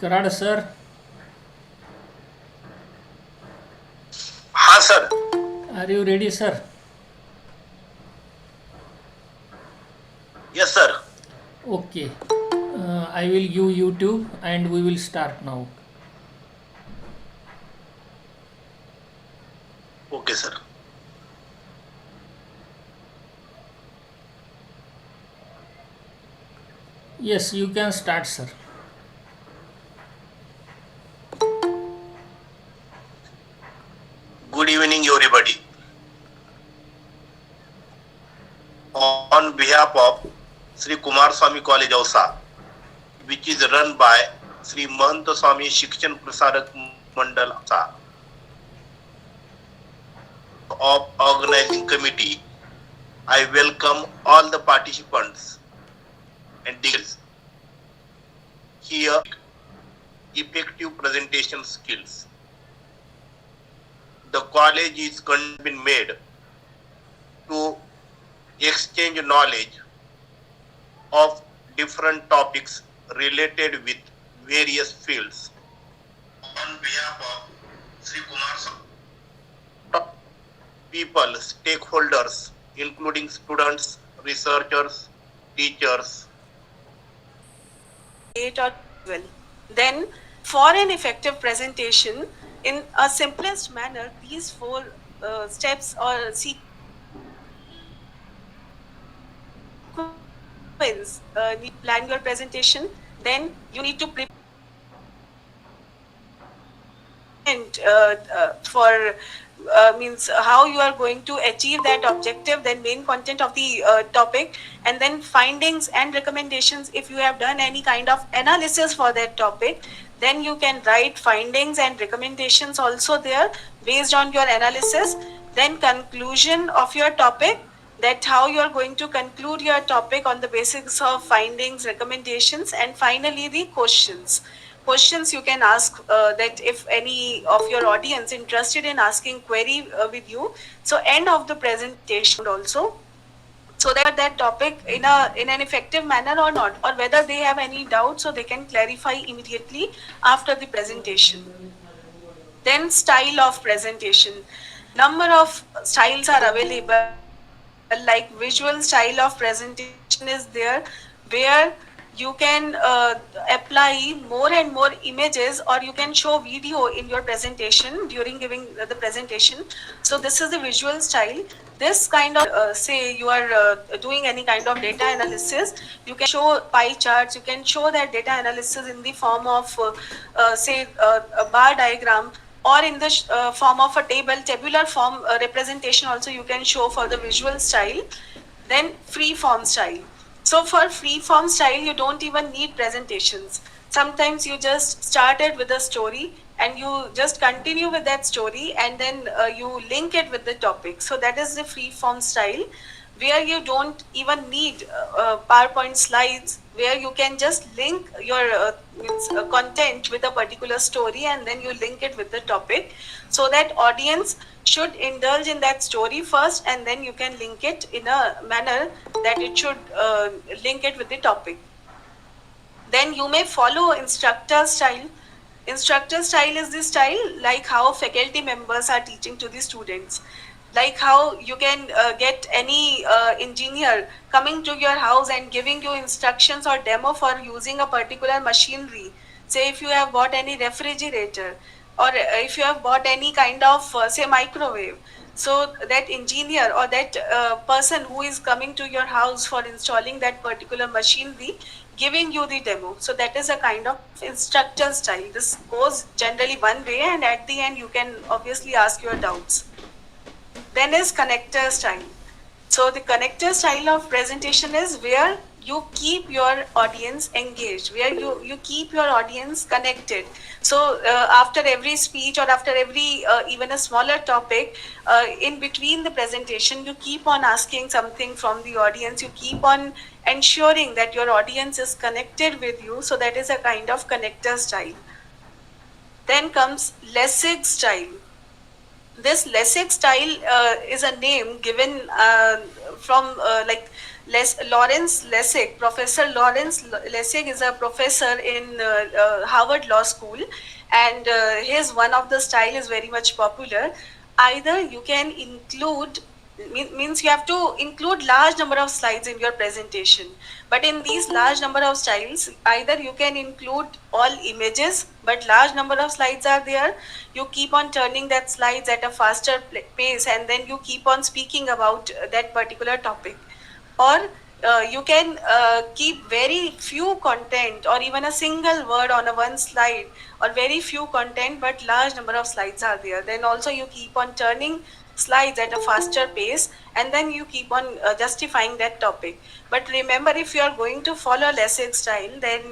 Karad sir. हाँ sir. Are you ready, sir? Yes sir. Okay. I will give YouTube and we will start now. Okay sir. Yes, you can start, sir. Good evening everybody. On behalf of Shri Kumarswami College Ausa, which is run by Shri Mahanta Swami Shikshan Prasarak Mandal Ausa of organizing committee, I welcome all the participants and dignitaries here. Effective presentation skills. The college is been made to exchange knowledge of different topics related with various fields. On behalf of Shri Kumarswami, people, stakeholders, including students, researchers, teachers. Or well. Then, for an effective presentation, in a simplest manner, these four steps or sequence need to plan your presentation. Then you need to prepare for means how you are going to achieve that objective, then main content of the topic, and then findings and recommendations. If you have done any kind of analysis for that topic, then you can write findings and recommendations also there based on your analysis. Then conclusion of your topic, that how you are going to conclude your topic on the basis of findings, recommendations, and finally the questions you can ask, that if any of your audience interested in asking query with you, so end of the presentation also, so that topic in an effective manner or not, or whether they have any doubt, so they can clarify immediately after the presentation. Then style of presentation. Number of styles are available, like visual style of presentation is there, where you can apply more and more images, or you can show video in your presentation during giving the presentation. So this is the visual style. This kind of say you are doing any kind of data analysis, you can show pie charts, you can show that data analysis in the form of say a bar diagram, or in the form of a tabular form representation also you can show for the visual style. Then free form style. So for free form style, you don't even need presentations. Sometimes you just started with a story and you just continue with that story, and then you link it with the topic. So that is the free form style, where you don't even need PowerPoint slides, where you can just link your content with a particular story, and then you link it with the topic, so that audience should indulge in that story first, and then you can link it in a manner that it should link it with the topic. Then you may follow instructor style. Instructor style is the style like how faculty members are teaching to the students. Like how you can get any engineer coming to your house and giving you instructions or demo for using a particular machinery. Say if you have bought any refrigerator, or if you have bought any kind of say microwave, so that engineer or that person who is coming to your house for installing that particular machinery, giving you the demo, so that is a kind of instructor style. This goes generally one way, and at the end you can obviously ask your doubts. Then is connector style. So the connector style of presentation is where you keep your audience engaged, where you keep your audience connected. So after every speech, or after every even a smaller topic, in between the presentation, you keep on asking something from the audience, you keep on ensuring that your audience is connected with you. So that is a kind of connector style. Then comes Lessig style. This Lessig style is a name given from Lawrence Lessig. Professor Lawrence Lessig is a professor in Harvard Law School, and his one of the style is very much popular. Either you can include means you have to include large number of slides in your presentation, but in these large number of styles, either you can include all images but large number of slides are there, you keep on turning that slides at a faster pace, and then you keep on speaking about that particular topic, or you can keep very few content or even a single word on a one slide, or very few content but large number of slides are there, then also you keep on turning slides at a faster pace, and then you keep on justifying that topic. But remember, if you are going to follow Lessig style, then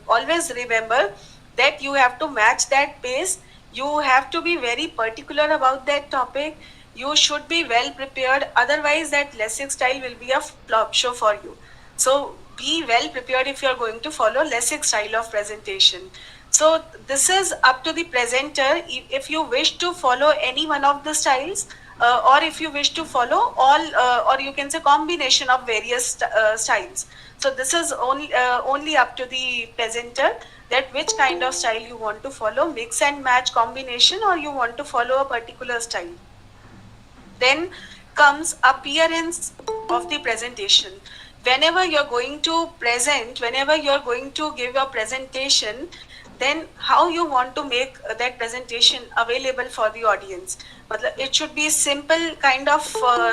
always remember that you have to match that pace, you have to be very particular about that topic, you should be well prepared, otherwise that Lessig style will be a flop show for you. So be well prepared if you are going to follow Lessig style of presentation. So this is up to the presenter. If you wish to follow any one of the styles, or if you wish to follow all, or you can say combination of various styles. So this is only up to the presenter, that which kind of style you want to follow, mix and match combination, or you want to follow a particular style. Then comes appearance of the presentation. Whenever you're going to present, whenever you're going to give a presentation, then how you want to make that presentation available for the audience. It should be simple kind of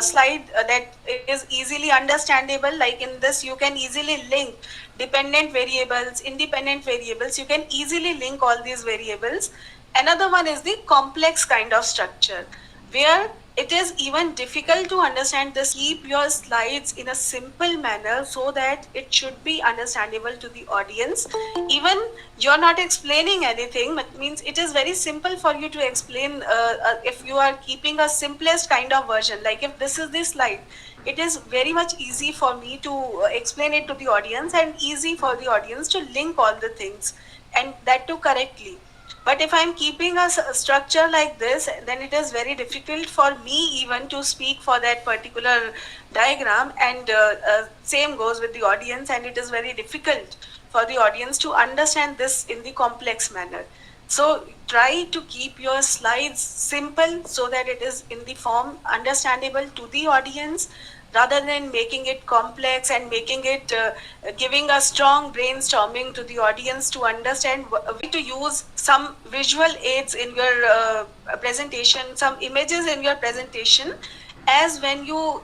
slide that is easily understandable. Like in this, you can easily link dependent variables, independent variables. You can easily link all these variables. Another one is the complex kind of structure, where it is even difficult to understand this. Keep your slides in a simple manner so that it should be understandable to the audience. Even you're not explaining anything, but means it is very simple for you to explain. If you are keeping a simplest kind of version, like if this is the slide, it is very much easy for me to explain it to the audience, and easy for the audience to link all the things, and that too correctly. But if I'm keeping a structure like this, then it is very difficult for me even to speak for that particular diagram, and same goes with the audience, and it is very difficult for the audience to understand this in the complex manner. So try to keep your slides simple so that it is in the form understandable to the audience, rather than making it complex and making it giving a strong brainstorming to the audience to understand. To use some visual aids in your presentation, some images in your presentation, as when you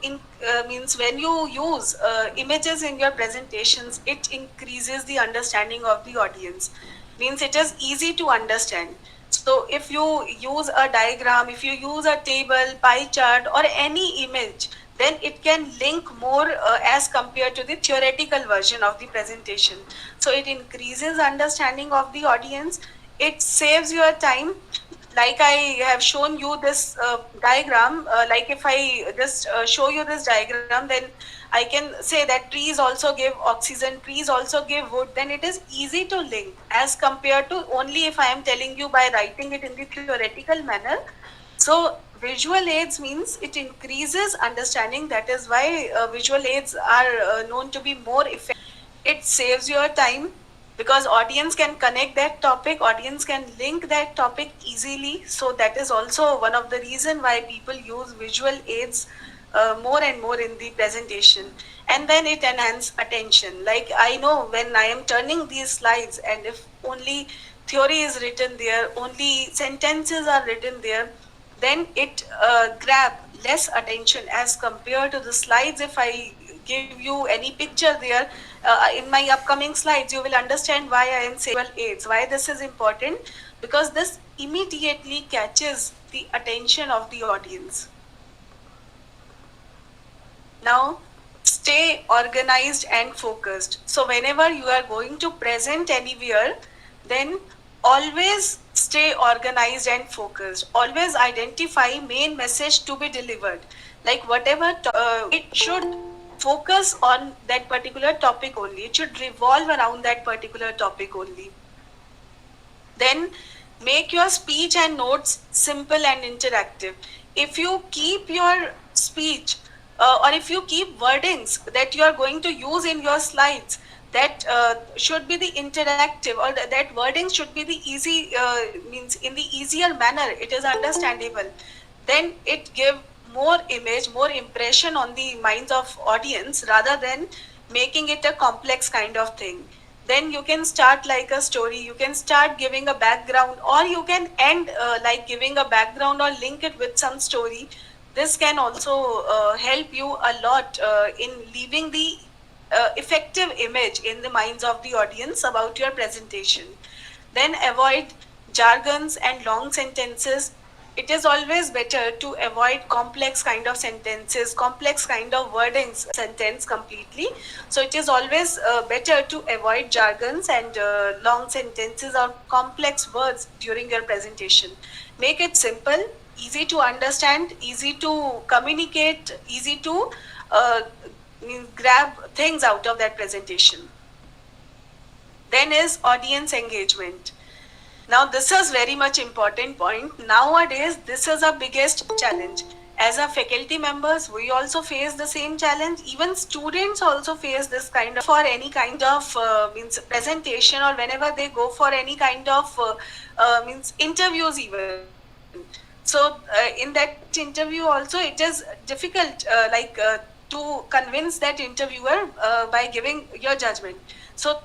means when you use images in your presentations, it increases the understanding of the audience, means it is easy to understand. So if you use a diagram, if you use a table, pie chart, or any image, then it can link more as compared to the theoretical version of the presentation. So it increases understanding of the audience. It saves your time. Like I have shown you this diagram, like if I just show you this diagram, then I can say that trees also give oxygen, trees also give wood, then it is easy to link as compared to only if I am telling you by writing it in the theoretical manner. So visual aids means it increases understanding. That is why visual aids are known to be more effective. It saves your time, because audience can connect that topic, audience can link that topic easily. So that is also one of the reason why people use visual aids more and more in the presentation. And then it enhances attention. Like I know when I am turning these slides, and if only theory is written there, only sentences are written there, then it grab less attention as compared to the slides. If I give you any picture there, in my upcoming slides, you will understand why I am saying visual aids, why this is important, because this immediately catches the attention of the audience. Now, stay organized and focused. So whenever you are going to present anywhere, then always stay organized and focused. Always identify main message to be delivered. Like whatever, it should focus on that particular topic only. It should revolve around that particular topic only. Then Make your speech and notes simple and interactive. If you keep your speech or if you keep wordings that you are going to use in your slides, that should be the interactive, or that wording should be the easy, means in the easier manner, it is understandable, then it give more image, more impression on the minds of audience, rather than making it a complex kind of thing. Then you can start like a story, you can start giving a background, or you can end like giving a background or link it with some story. This can also help you a lot in leaving the effective image in the minds of the audience about your presentation. Then avoid jargons and long sentences. It is always better to avoid complex kind of sentences, complex kind of wordings sentence completely. So it is always better to avoid jargons and long sentences or complex words during your presentation. Make it simple, easy to understand, easy to communicate, easy to grab things out of that presentation. Then is audience engagement. Now this is very much important point. Nowadays this is our biggest challenge. As a faculty members, we also face the same challenge. Even students also face this kind of, for any kind of means presentation, or whenever they go for any kind of means interviews even. So in that interview also it is difficult to convince that interviewer by giving your judgment. So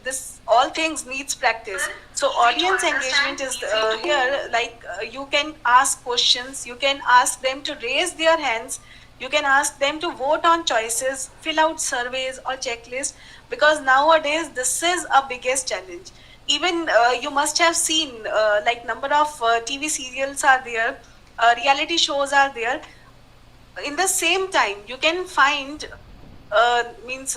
this all things needs practice. So audience engagement is here, like you can ask questions, you can ask them to raise their hands, you can ask them to vote on choices, fill out surveys or checklists, because nowadays this is a biggest challenge. Even you must have seen like number of TV serials are there, reality shows are there. In the same time you can find means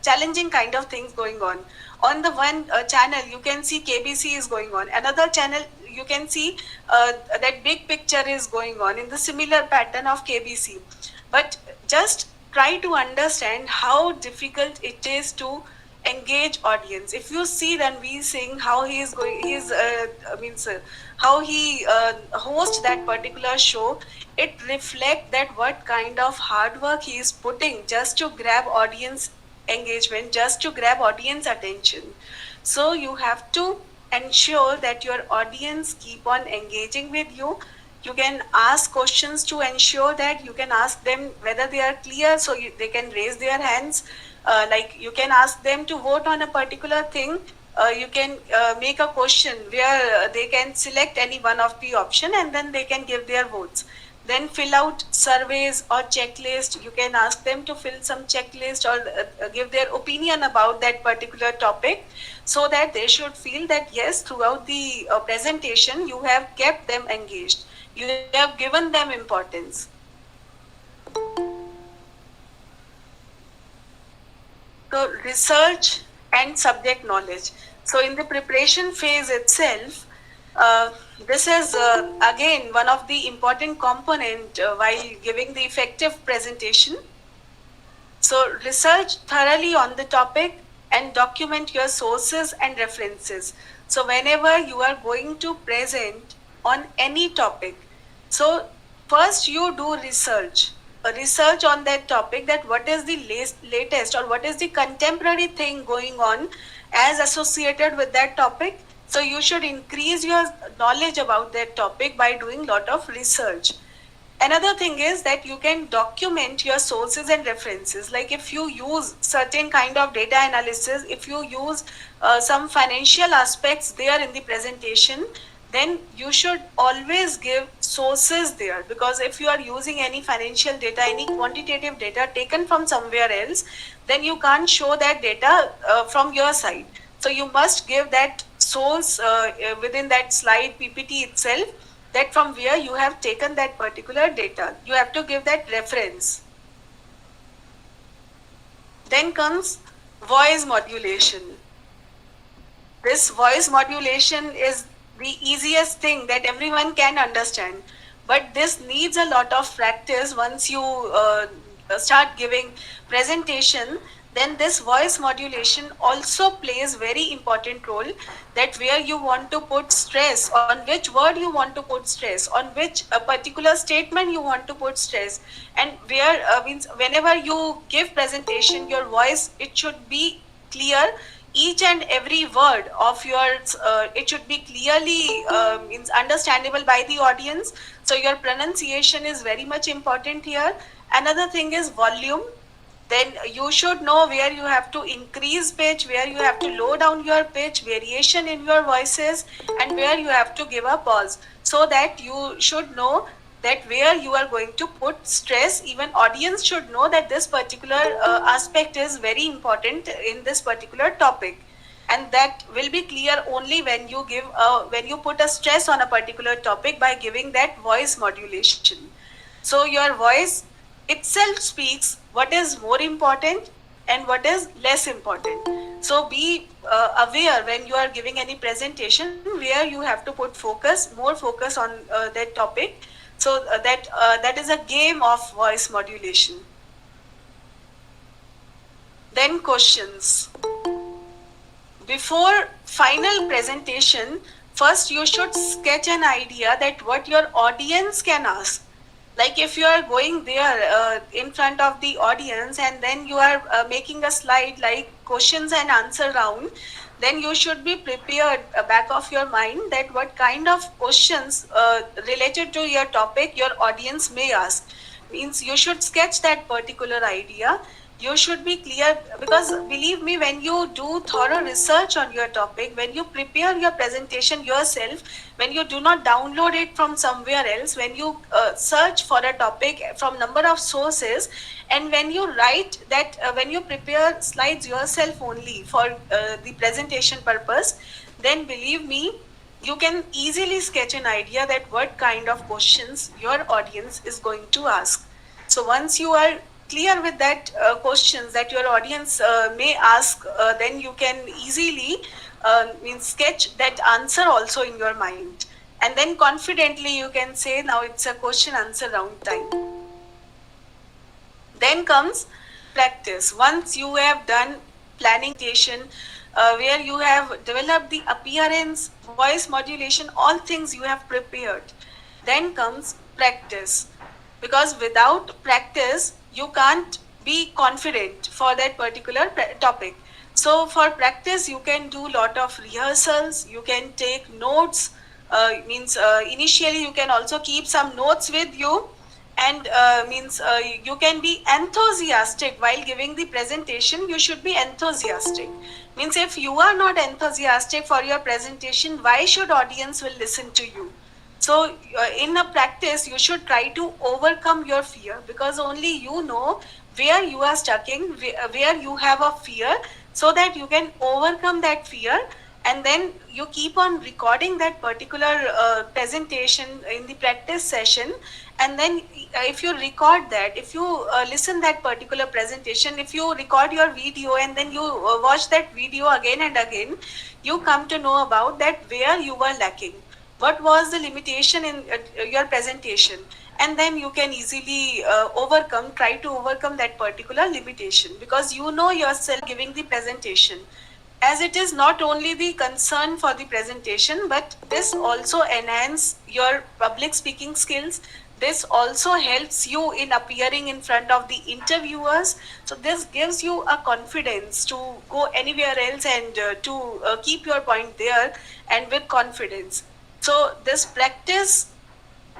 challenging kind of things going on the one channel. You can see KBC is going on, another channel you can see that big picture is going on in the similar pattern of KBC. But just try to understand how difficult it is to engage audience. If you see Ranveer Singh, how he is going, he is means how he hosts that particular show, it reflect that what kind of hard work he is putting just to grab audience engagement, just to grab audience attention. So you have to ensure that your audience keep on engaging with you. You can ask questions to ensure that you can ask them whether they are clear, so they can raise their hands. Like you can ask them to vote on a particular thing. You can make a question where they can select any one of the option and then they can give their votes. Then fill out surveys or checklist. You can ask them to fill some checklist or give their opinion about that particular topic, so that they should feel that yes, throughout the presentation you have kept them engaged, you have given them importance. So research and subject knowledge. So in the preparation phase itself, this is again one of the important component while giving the effective presentation. So research thoroughly on the topic and document your sources and references. So whenever you are going to present on any topic, so first you do research, a research on that topic, that what is the latest or what is the contemporary thing going on as associated with that topic. So you should increase your knowledge about that topic by doing lot of research. Another thing is that you can document your sources and references. Like if you use certain kind of data analysis, if you use some financial aspects there in the presentation, then you should always give sources there, because if you are using any financial data, any quantitative data taken from somewhere else, then you can't show that data from your side. So you must give that source within that slide PPT itself, that from where you have taken that particular data. You have to give that reference. Then comes voice modulation. This voice modulation is the easiest thing that everyone can understand, but this needs a lot of practice. Once you start giving presentation, then this voice modulation also plays very important role, that where you want to put stress, on which word you want to put stress, on which a particular statement you want to put stress, and where means whenever you give presentation, your voice, it should be clear. Each and every word of yours, it should be clearly means understandable by the audience. So your pronunciation is very much important here. Another thing is volume. Then you should know where you have to increase pitch, where you have to low down your pitch, variation in your voices, and where you have to give a pause, so that you should know that where you are going to put stress. Even audience should know that this particular aspect is very important in this particular topic, and that will be clear only when you give when you put a stress on a particular topic by giving that voice modulation. So your voice itself speaks what is more important and what is less important. So be aware when you are giving any presentation where you have to put focus, more focus on that topic. So that is a game of voice modulation. Then questions. Before final presentation, first you should sketch an idea that what your audience can ask. Like if you are going there in front of the audience, and then you are making a slide like questions and answer round, then you should be prepared back of your mind that what kind of questions related to your topic your audience may ask. Means you should sketch that particular idea. You should be clear, because believe me, when you do thorough research on your topic, when you prepare your presentation yourself, when you do not download it from somewhere else, when you search for a topic from number of sources, and when you write that, when you prepare slides yourself only for the presentation purpose, then believe me, you can easily sketch an idea that what kind of questions your audience is going to ask. So once you are clear with that questions that your audience may ask, then you can easily sketch that answer also in your mind, and then confidently you can say, now it's a question answer round time. Then comes practice. Once you have done planning station, where you have developed the appearance, voice modulation, all things you have prepared, then comes practice. Because without practice, you can't be confident for that particular topic. So for practice, you can do lot of rehearsals, you can take notes, initially you can also keep some notes with you, and you can be enthusiastic while giving the presentation. You should be enthusiastic. Means if you are not enthusiastic for your presentation, why should audience will listen to you? So in a practice, you should try to overcome your fear, because only you know where you are stuck in, where you have a fear, so that you can overcome that fear, and then you keep on recording that particular presentation in the practice session. And then if you record that, if you listen that particular presentation, if you record your video and then you watch that video again and again, you come to know about that where you were lacking. What was the limitation in your presentation, and then you can easily try to overcome that particular limitation, because you know yourself giving the presentation. As it is not only the concern for the presentation, but this also enhance your public speaking skills. This also helps you in appearing in front of the interviewers. So this gives you a confidence to go anywhere else and to keep your point there and with confidence. So this practice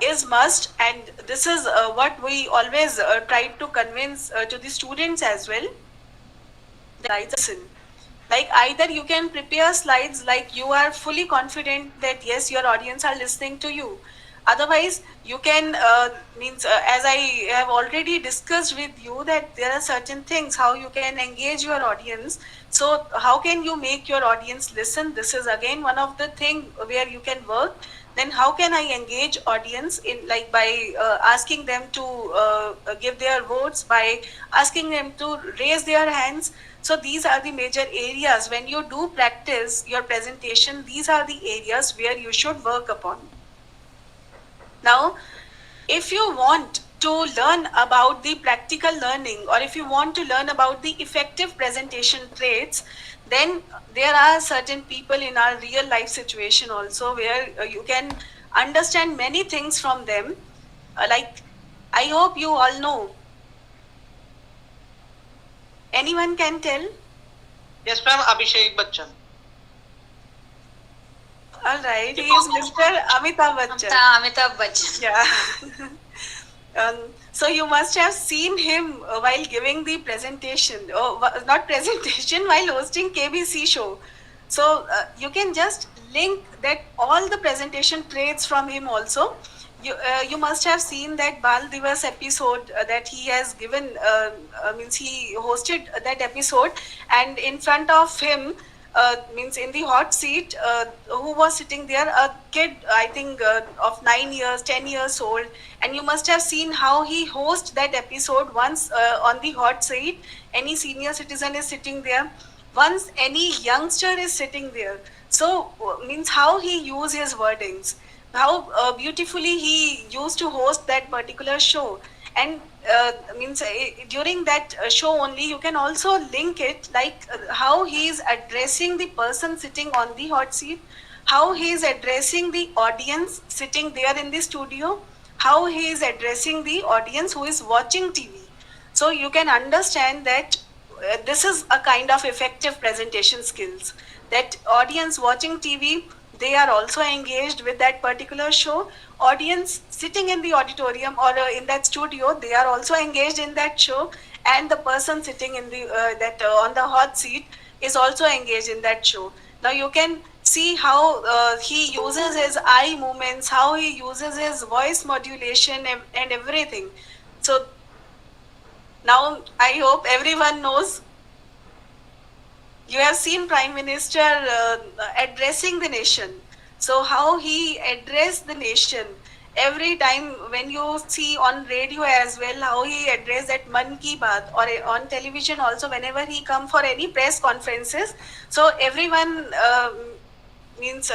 is must, and this is what we always try to convince to the students as well. Like either you can prepare slides like you are fully confident that yes, your audience are listening to you. Otherwise, you can as I have already discussed with you, that there are certain things how you can engage your audience. So how can you make your audience listen? This is again one of the thing where you can work. Then how can I engage audience in, like by asking them to give their votes, by asking them to raise their hands. So these are the major areas when you do practice your presentation. These are the areas where you should work upon. Now, if you want to learn about the practical learning, or if you want to learn about the effective presentation traits, then there are certain people in our real life situation also where you can understand many things from them. Like, I hope you all know. Anyone can tell? Yes, ma'am. Abhishek Bachchan. All right, he is Mr. Amitabh Bachchan. Amitabh Bachchan. Yeah. So you must have seen him while giving the presentation, not presentation, while hosting KBC show. So you can just link that all the presentation traits from him also. You must have seen that Bal Divas episode that he has given, means he hosted that episode, and in front of him, means in the hot seat, who was sitting there, a kid, I think of 9 years, 10 years old, and you must have seen how he hosts that episode. Once on the hot seat, any senior citizen is sitting there, once any youngster is sitting there. So means how he use his wordings, how beautifully he used to host that particular show. And means during that show only you can also link it, like how he is addressing the person sitting on the hot seat, how he is addressing the audience sitting there in the studio, how he is addressing the audience who is watching TV. So you can understand that this is a kind of effective presentation skills, that audience watching TV, they are also engaged with that particular show. Audience sitting in the auditorium or in that studio, they are also engaged in that show, and the person sitting in the on the hot seat is also engaged in that show. Now you can see how he uses his eye movements, how he uses his voice modulation and everything. So now I hope everyone knows. You have seen Prime Minister addressing the nation. So how he addressed the nation, every time when you see on radio as well, how he addressed that Man Ki Baat, or on television also, whenever he come for any press conferences. So everyone means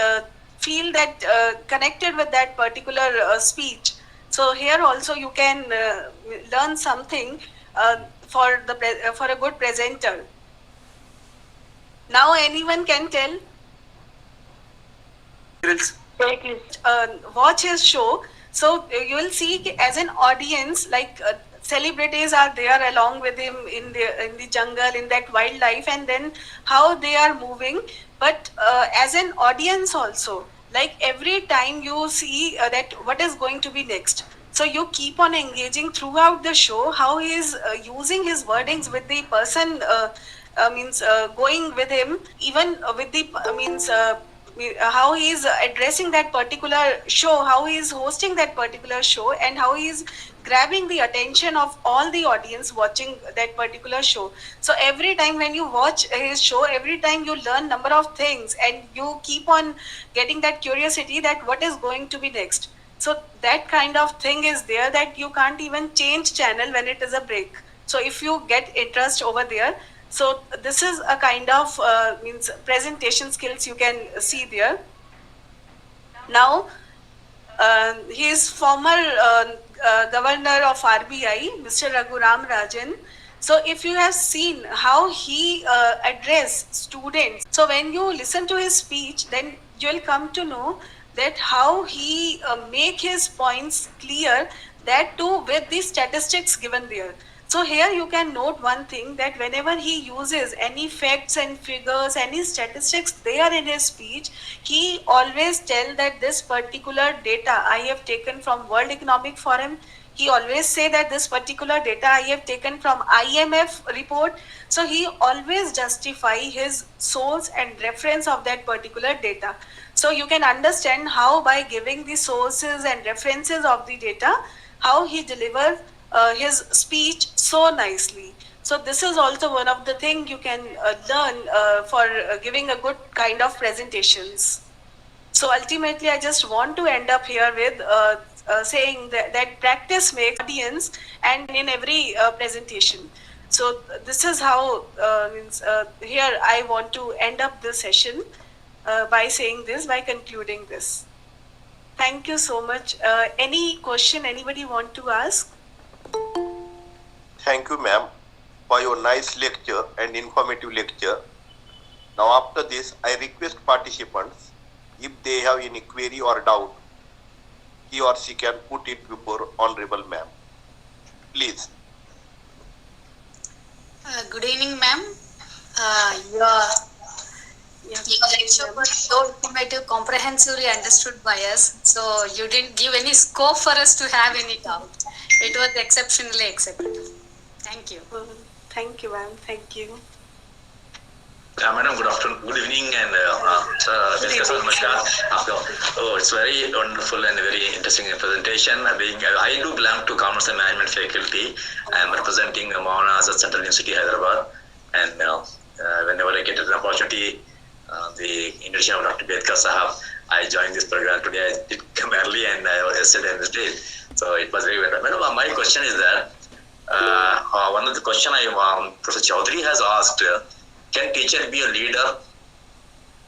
feel that connected with that particular speech. So here also you can learn something for a good presenter. Now anyone can tell. Watch his show. So you will see as an audience, like celebrities are there along with him in the jungle, in that wildlife, and then how they are moving. But as an audience also, like every time you see that what is going to be next. So you keep on engaging throughout the show, how he is using his wordings with the person, means going with him, even with the how he is addressing that particular show, how he is hosting that particular show, and how he is grabbing the attention of all the audience watching that particular show. So every time when you watch his show, every time you learn number of things, and you keep on getting that curiosity that what is going to be next. So that kind of thing is there, that you can't even change channel when it is a break. So if you get interest over there, so this is a kind of means presentation skills you can see there. Now, he is former governor of RBI, Mr. Raghuram Rajan. So if you have seen how he addressed students, so when you listen to his speech, then you will come to know that how he make his points clear, that too with the statistics given there. So here you can note one thing, that whenever he uses any facts and figures, any statistics there in his speech, he always tell that this particular data I have taken from World Economic Forum. He always say that this particular data I have taken from IMF report. So he always justify his source and reference of that particular data. So you can understand how by giving the sources and references of the data, how he delivers his speech so nicely. So this is also one of the things you can learn for giving a good kind of presentations. So ultimately, I just want to end up here with saying that practice makes audience, and in every presentation. So this is how here I want to end up the session by saying this, by concluding this. Thank you so much. Any question anybody want to ask? Thank you, ma'am, for your nice lecture and informative lecture. Now, after this, I request participants, if they have any query or doubt, he or she can put it before Honorable Ma'am. Please. Good evening, ma'am. Your lecture was so informative, comprehensively understood by us. So you didn't give any scope for us to have any doubt. It was exceptionally acceptable. Thank you. Thank you, ma'am. Thank you. Madam, good afternoon, good evening, and namaskar. Oh, it's very wonderful and very interesting presentation. I do belong to Commerce and Management faculty. I am representing Mahavidyalaya at Central University, Hyderabad, and whenever I get an opportunity, the invitation of Dr. Deepika Sahab, I joined this program today. I did come early, and I was yesterday on the stage, so it was very well. Madam, my question is that one of the question Professor Chaudhary has asked. Can teacher be a leader?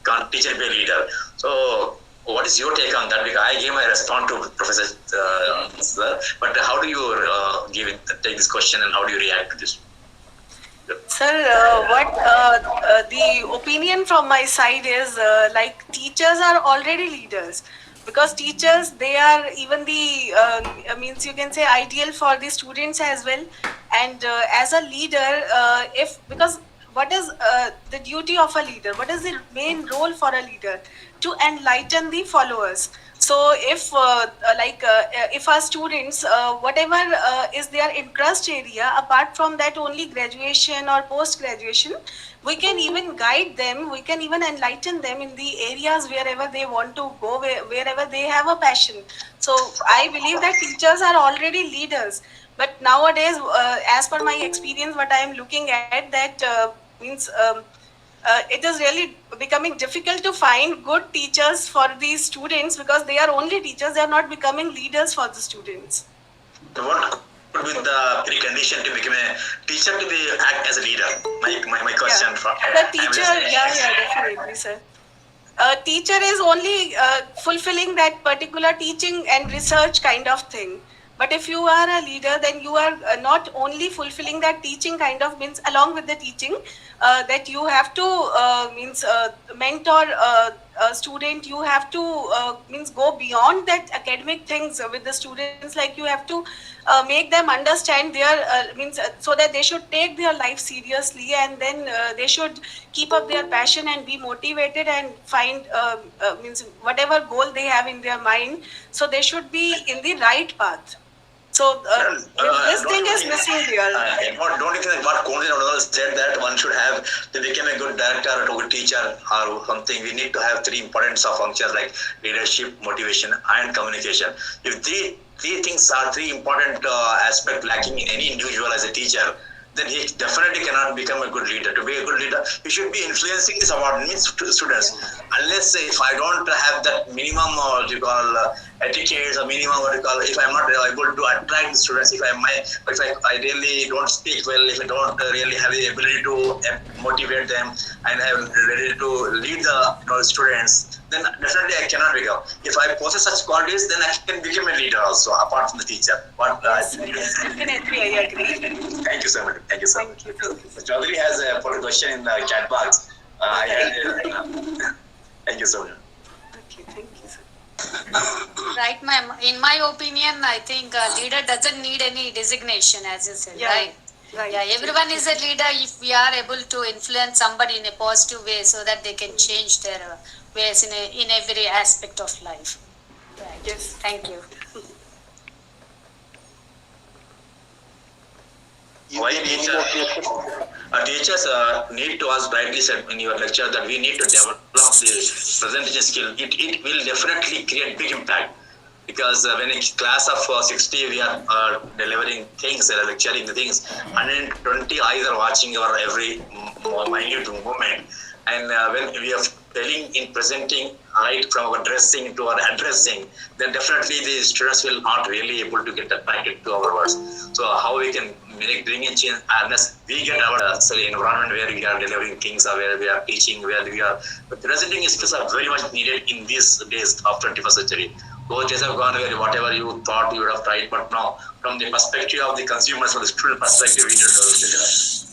Can't teacher be a leader? So, what is your take on that? Because I gave my response to Professor sir, but how do you take this question and how do you react to this? Sir, the opinion from my side is like teachers are already leaders, because teachers, they are even the means you can say ideal for the students as well. And as a leader, because what is the duty of a leader? What is the main role for a leader? To enlighten the followers. So if if our students, whatever is their interest area, apart from that only graduation or post graduation, we can even guide them, we can even enlighten them in the areas wherever they want to go, wherever they have a passion. So I believe that teachers are already leaders. But nowadays, as per my experience, what I am looking at, that means it is really becoming difficult to find good teachers for these students, because they are only teachers, they are not becoming leaders for the students. So what could be the precondition to become a teacher to be act as a leader? My question. The teacher, definitely, sir. A teacher is only fulfilling that particular teaching and research kind of thing. But if you are a leader, then you are not only fulfilling that teaching kind of, means along with the teaching, that you have to mentor a student, you have to means go beyond that academic things with the students, like you have to make them understand their so that they should take their life seriously, and then they should keep up their passion and be motivated and find whatever goal they have in their mind, so they should be in the right path. So this thing is missing here. Don't you think what Kumarswami said, that one should have to become a good director or a good teacher or something? We need to have three important functions like leadership, motivation, and communication. If three things are three important aspects lacking in any individual as a teacher, then he definitely cannot become a good leader. To be a good leader, he should be influencing his subordinates to students. Unless if I don't have that minimum etiquette or minimum if I'm not able to attract the students, if I really don't speak well, if I don't really have the ability to motivate them and have ready to lead the students, then definitely I cannot become. If I possess such qualities, then I can become a leader also, apart from the teacher. Definitely, I agree. Thank you so much. Thank you so much. Thank you. Chaudhary has put a question in the chat box. Thank you so much. Okay, thank you, sir. Right, ma'am. In my opinion, I think a leader doesn't need any designation, as you said, right? Right. Yeah, everyone is a leader if we are able to influence somebody in a positive way, so that they can change their ways in every aspect of life. Right. Yes. Thank you. Teachers need to, as brightly said in your lecture, that we need to develop the presentation skill. It will definitely create big impact, because when a class of 60 we are delivering things, lecturing the things, 120 eyes are watching our every minute movement, and when we are telling in presenting right from our dressing to our addressing, then definitely the students will not really able to get attracted to our words. So how we can bring in change, unless we get our environment where we are delivering things, or where we are teaching, where we are presenting skills are very much needed in these days of 21st century. Both days have gone very whatever you thought you would have tried, but now from the perspective of the consumers, from the student perspective, we need to develop it.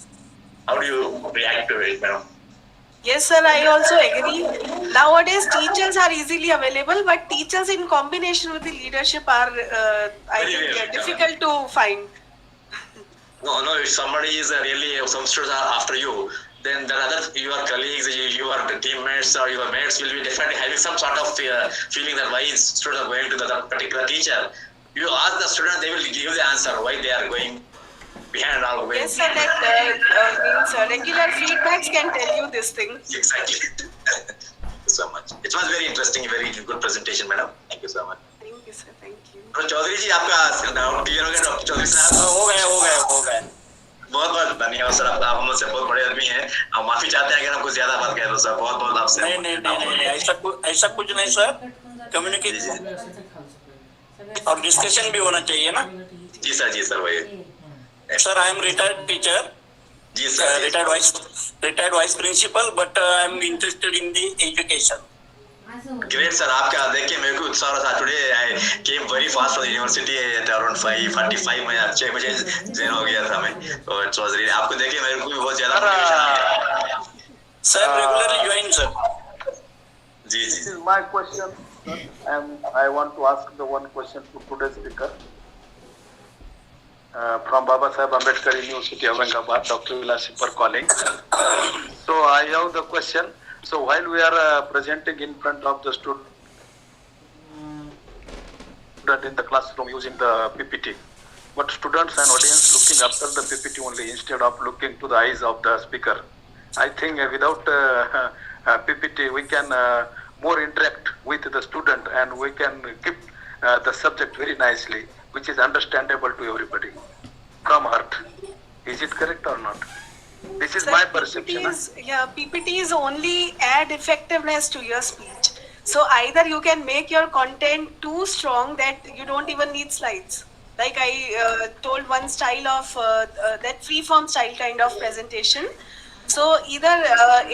How do you react to it, madam? Yes, sir, I also agree. Nowadays, teachers are easily available, but teachers in combination with the leadership are, I Very think, rare, difficult to find. No, if somebody is really, some students are after you, then the other, your colleagues, your teammates or your mates will be definitely having some sort of feeling that why students are going to that particular teacher. You ask the student, they will give the answer why they are going behind or going. Yes, sir, that means regular feedbacks can tell you this thing. Exactly. Thank you so much. It was very interesting, very good presentation, madam. Thank you so much. Thank you, sir. Thank you. तो चौधरी जी आपका doubt clear हो गया doctor Chaudhary साहब? हो गए। बहुत बहुत धन्यवाद सर, आप हम मुझसे बहुत बड़े आदमी हैं, हम माफी चाहते हैं अगर हम कुछ ज्यादा बात कह रहे सर, बहुत बहुत आपसे नहीं ऐसा कुछ नहीं सर, कम्युनिकेशन और डिस्कशन भी होना चाहिए ना। जी सर वही sir I am retired teacher, जी sir, retired vice principal, but I am interested in the education. Great sir, आपका देख के मेरे को उत्साह था। Today I came very fast from university at around 5:45 में 6 बजे जॉइन हो गया था मैं, तो इट वाज रियली, आपको देख के मेरे को भी बहुत ज्यादा मोटिवेशन आ गया। Sir regularly join sir. जी This is my question, sir, and I want to ask the one question to today's speaker. From Baba Saheb Ambedkar University, Aurangabad, Dr. Vilasi for calling. So I have the question. So while we are presenting in front of the student in the classroom using the PPT, but students and audience looking after the PPT only instead of looking to the eyes of the speaker. I think without PPT we can more interact with the student and we can keep the subject very nicely, which is understandable to everybody from heart. Is it correct or not? This is Sir, my perception. PPTs only add effectiveness to your speech. So either you can make your content too strong that you don't even need slides. Like I told one style of that free-form style kind of presentation. So either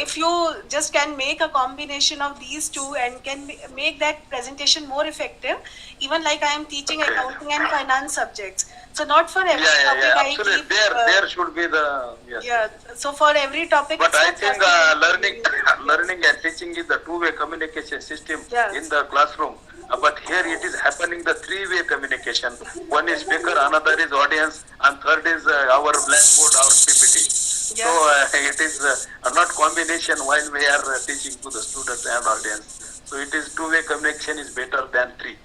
if you just can make a combination of these two and can make that presentation more effective, even like I am teaching accounting and finance subjects. So not for every topic I absolutely. keep. There should be the yes. Yeah. So for every topic. But it's I not think possible. learning and teaching is the two-way communication system Yes. in the classroom. But here it is happening the three-way communication. One is speaker, another is audience, and third is our blackboard, our PPT. Yes. So it is not combination while we are teaching to the students and audience. So it is two-way communication is better than three.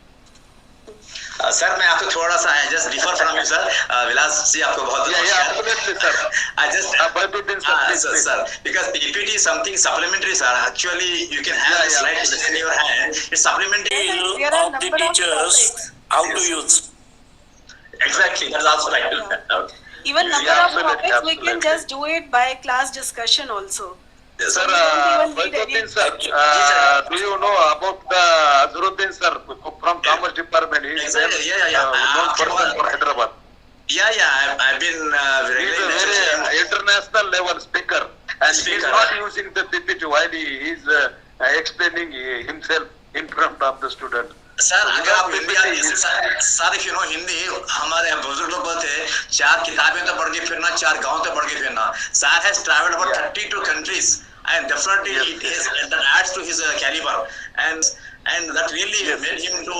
Sir मैं आपको थोड़ा सा just differ from you sir, Vilas ji आपको बहुत Absolutely, sir. I just sir, because PPT is something supplementary, sir. Actually, you can have a slide in your hand. It's supplementary There are of the number of teachers topics. how to use. Exactly, that's also right. Even number Yeah, of absolutely, topics we can absolutely. just do it by class discussion also. Yes, Sir, We don't even need Baiduddin, any- sir, do you know about the Azharuddin, sir, from Commerce Department? He is Exactly, yeah. known person for Hyderabad. Yeah, I've been He is a very international level speaker, and he is not using the PPT while he is explaining himself in front of the student. Sir अगर आप हिंदी आती है sir, if you know Hindi, हमारे बुजुर्ग लोग बोलते हैं 4 किताबें तो पढ़ के फिरना, 4 गांव तो पढ़ के फिरना. Sir has traveled about 32 countries and definitely it is that adds to his caliber and that really made him to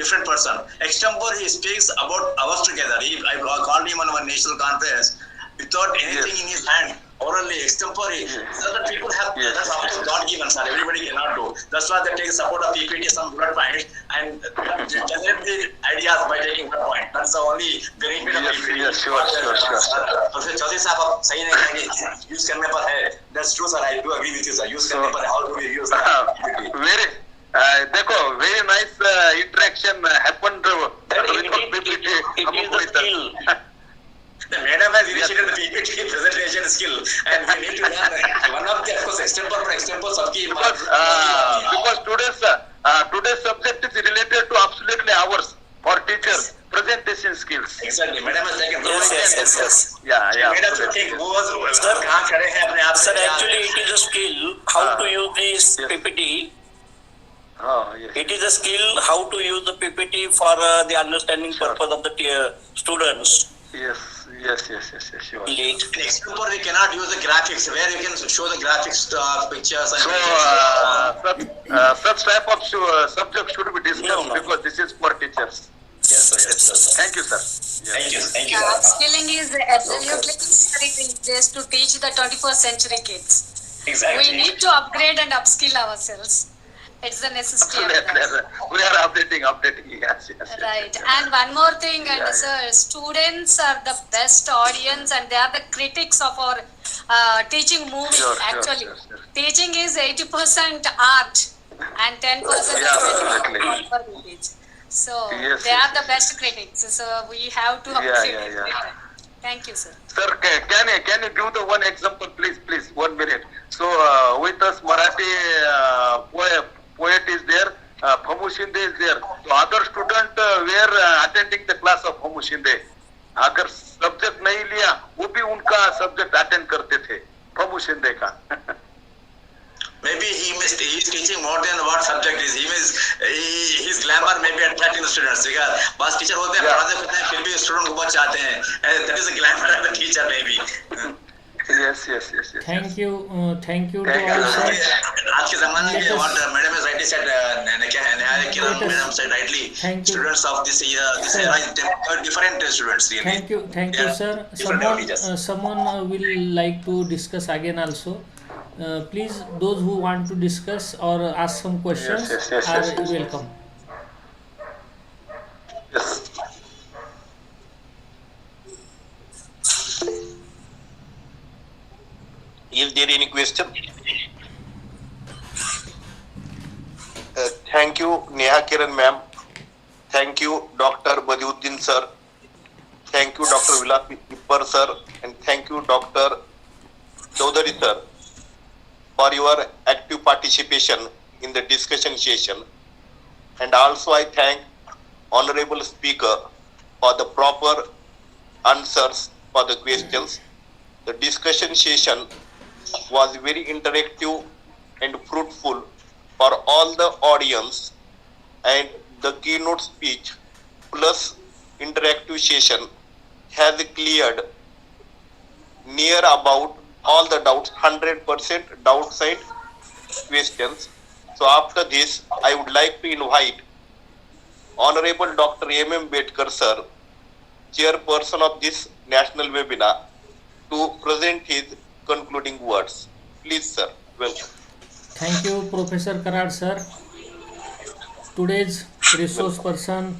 different person. Extempore he speaks about hours together. I called him on one national conference without anything in his hand. Orally, extempore, so that people have that's also God given, sir. Everybody cannot do. That's why they take support of PPT, some bullet points, and generate the ideas by taking one point. That's the only benefit of PPT. Yes, sure. फिर चौधरी साहब आप सही नहीं कहेंगे use करने पर है. That's true, sir. I do agree with you, sir. Use करने पर how do we use PPT? Very, देखो, very nice interaction happened with PPT. It is the skill. The madam has initiated the PPT presentation skill, and we need to learn one of the, of course, extempore सबकी Because today's subject is related to absolutely ours for teachers presentation skills. exactly madam has taken Yes. Yeah. madam should take who was कहाँ खड़े हैं अपने आप Sir, actually it is a skill how to use this PPT Yes. It is a skill how to use the PPT for the understanding purpose of the students. Yes. Sure. In example, we cannot use the graphics where you can show the graphics, pictures, and So, such type of subject should be discussed No. because this is for teachers. yes, sir. Thank you, sir. Yes. Thank you, sir. Upskilling is absolutely necessary these days to teach the 21st century kids. Exactly. We need to upgrade and upskill ourselves. It's the necessity of that. We are updating. Yes. Right. And one more thing, sir, students are the best audience and they are the critics of our teaching movie. Sure. Teaching is 80% art and 10% absolutely. So Yes, they are the best critics. So we have to upgrade every time. Thank you, sir. Sir, can you give the one example, please? 1 minute. So, with us, Marathi poet is there, Phamu Shinde is there. So, other student were attending the class of Phamu Shinde. अगर subject नहीं लिया वो भी उनका subject attend करते थे फमू शिंदे का. Maybe he is teaching more than what subject is. His glamour may be attracting the students. because बस टीचर होते हैं पढ़ाते होते हैं फिर भी स्टूडेंट को बहुत चाहते हैं. That is the glamour of the teacher maybe. Yes. Thank you to Thank you. all, sir. आज के ज़माने में what madam has rightly said, क्या है नेहा किरण madam said rightly. Thank you. Students of this era is different students really. Thank you, Yeah. sir. Different Someone will like to discuss again also. Please, those who want to discuss or ask some questions Yes. are welcome. Yes. Is there any question? Thank you, Neha Kiran ma'am. Thank you, Dr. Badiuddin sir. Thank you, Dr. Vilas Ipar sir. And thank you, Dr. Chaudhary sir, for your active participation in the discussion session. And also I thank Honorable Speaker for the proper answers for the questions. The discussion session was very interactive and fruitful for all the audience, and the keynote speech plus interactive session has cleared near about all the doubts, 100% doubt side questions. So after this, I would like to invite Honorable Dr. M.M. Bedkar sir, chairperson of this national webinar, to present his concluding words. Please, sir. Welcome. Thank you, Professor Karad sir. Today's resource person,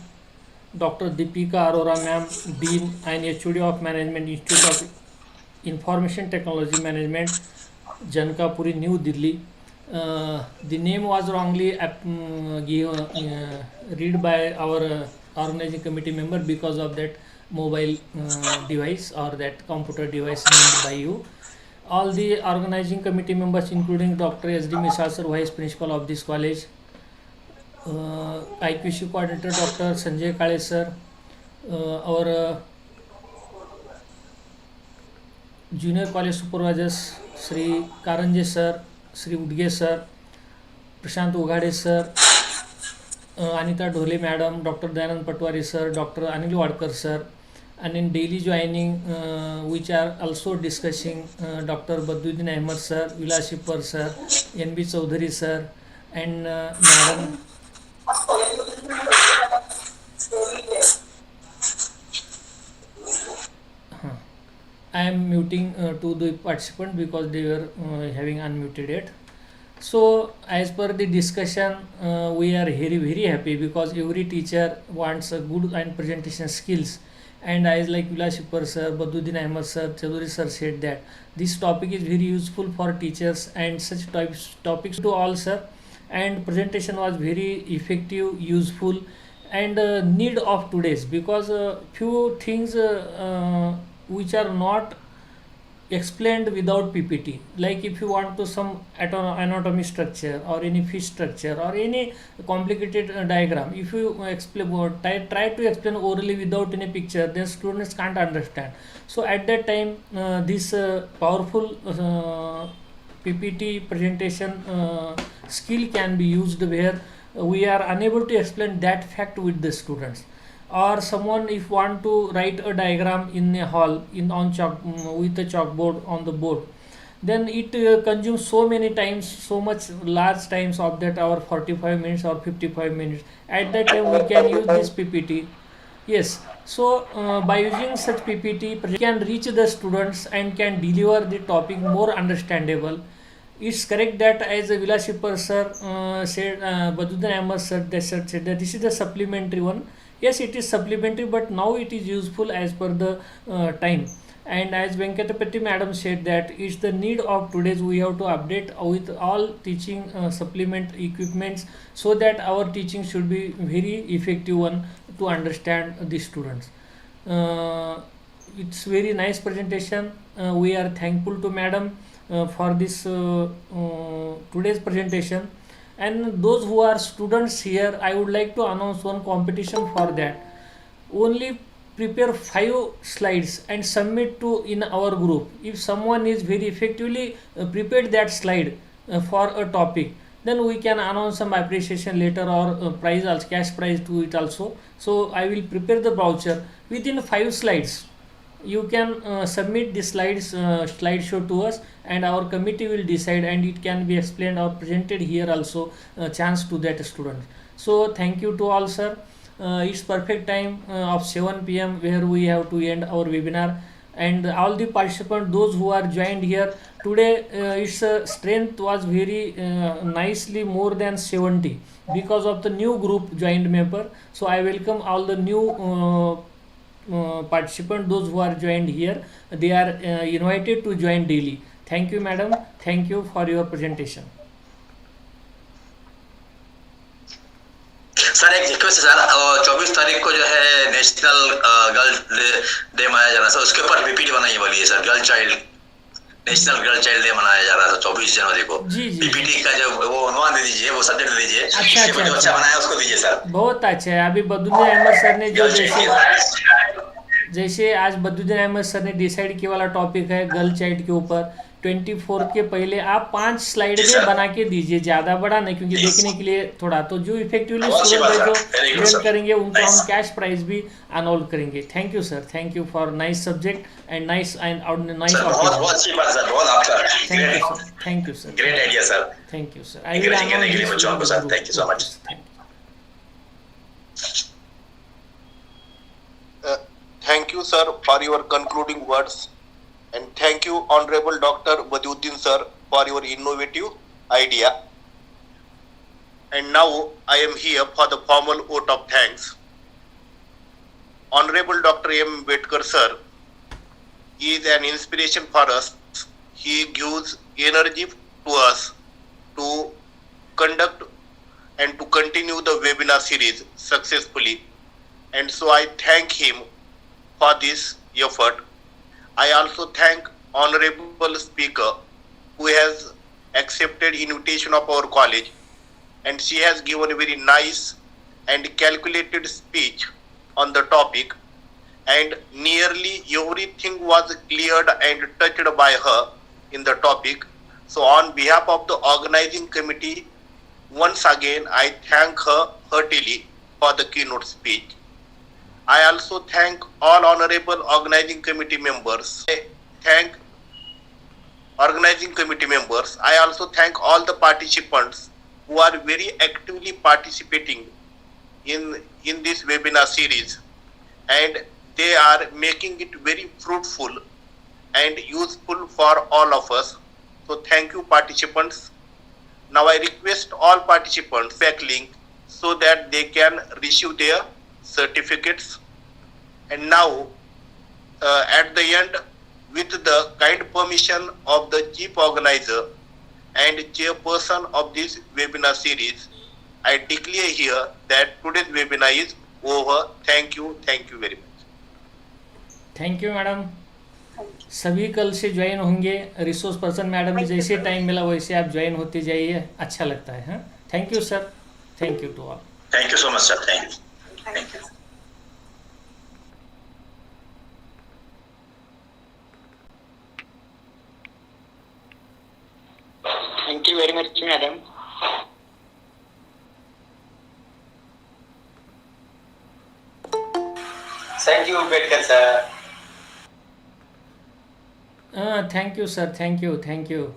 Dr. Deepika Arora ma'am, Dean and HOD of Management Institute of Information Technology Management, Janakpuri, New Delhi. The name was wrongly read by our organizing committee member because of that mobile device or that computer device named by you. All the organizing committee members, including Dr. S.D. Misal sir, Vice Principal of this college, IQC Coordinator Dr. Sanjay Kale sir, our Junior College Supervisors, Shri Karanje sir, Shri Udge sir, Prashant Ughade sir, Anita Dhole madam, Dr. Dayanand Patwari sir, Dr. Anil Wadkar sir, and in daily joining which are also discussing Dr. Badruddin Ahmed sir, Vilas Ipar sir, N.B. Chaudhary sir, and madam. I am muting to the participant because they were having unmuted it. So as per the discussion, we are very happy because every teacher wants a good and presentation skills. And as like Vilas Ipar sir, Badruddin Ahmed sir, Chaudhary sir said that this topic is very useful for teachers and such topics to all sir. And presentation was very effective, useful, and need of today's, because few things which are not explained without PPT, like if you want to some anatomy structure or any fish structure or any complicated diagram, if you explain try to explain orally without any picture, then students can't understand. So at that time this powerful PPT presentation skill can be used, where we are unable to explain that fact with the students. Or someone if want to write a diagram in a hall in on chalk with a chalkboard on the board, then it consumes so many times, so much large times of that hour, 45 minutes or 55 minutes. At that time we can use this PPT. Yes, so by using such PPT, can reach the students and can deliver the topic more understandable. It's correct that as Vilashipur sir said, Baduddin Ahmad sir, said that this is the supplementary one. Yes, it is supplementary, but now it is useful as per the time. And as Venkatapati madam said that it's the need of today's, we have to update with all teaching supplement equipments, so that our teaching should be very effective one to understand the students. It's very nice presentation. We are thankful to madam for this today's presentation. And those who are students here, I would like to announce one competition for that. Only prepare 5 slides and submit to in our group. If someone is very effectively prepared that slide for a topic, then we can announce some appreciation later, or prize also, cash prize to it also. So I will prepare the voucher within 5 slides. You can submit the slides slideshow to us, and our committee will decide, and it can be explained or presented here also, chance to that student. So thank you to all sir. It's perfect time of 7 p.m. where we have to end our webinar. And all the participants, those who are joined here today, its strength was very nicely more than 70 because of the new group joined member. So I welcome all the new participants, those who are joined here. They are invited to join daily. Thank you madam, thank you for your presentation. Sir एक request है sir, 24 तारीख को जो है national girl day मनाया जा रहा है, उसके ऊपर पीपीटी बनाइए बोलिए sir. Girl child, national girl child day मनाया जा रहा है 24 जनवरी को। पीपीटी का जो वो अनुवाद दे दीजिए, वो सब्जेक्ट दे दीजिए। अच्छा जो अच्छा बनाया उसको दीजिए सर। बहुत अच्छा है। अभी बदुद्दीन अहमद सर ने जो जैसे आज बदुद्दीन अहमद सर ने डिसाइड किया वाला टॉपिक है गर्ल चाइल्ड के ऊपर, 24 के पहले आप 5 स्लाइड में बना के दीजिए, ज़्यादा बड़ा नहीं, क्योंकि देखने के लिए थोड़ा, तो जो इफेक्टिवली स्टूडेंट जो ज्वाइन करेंगे उनको हम कैश प्राइज भी अनाउंस करेंगे। Thank you sir, thank you for nice subject and nice nice बहुत अच्छी बात सर, बहुत आपका thank you sir, great idea sir, thank you sir. I will announce, thank you so much. Thank you, sir, for your concluding words, and thank you, Honorable Dr. Baduddin sir, for your innovative idea. And now I am here for the formal vote of thanks. Honorable Dr. M. Ambedkar sir is an inspiration for us. He gives energy to us to conduct and to continue the webinar series successfully. And so I thank him for this effort. I also thank Honorable Speaker who has accepted invitation of our college, and she has given a very nice and calculated speech on the topic, and nearly everything was cleared and touched by her in the topic. So on behalf of the organizing committee, once again I thank her heartily for the keynote speech. I also thank all honorable organizing committee members. I also thank all the participants who are very actively participating in this webinar series, and they are making it very fruitful and useful for all of us. So thank you, participants. Now I request all participants back link so that they can receive their certificates. And now at the end, with the kind permission of the chief organizer and chairperson of this webinar series, I declare here that today's webinar is over. Thank you very much. Thank you madam. सभी कल से join होंगे। Resource person madam ने जैसे time मिला वैसे आप join होते जाइए, अच्छा लगता है। Thank you sir, thank you to all. Thank you so much sir, thank you. Thank you very much, madam. Thank you, Bedkar sir. Thank you, sir. Thank you.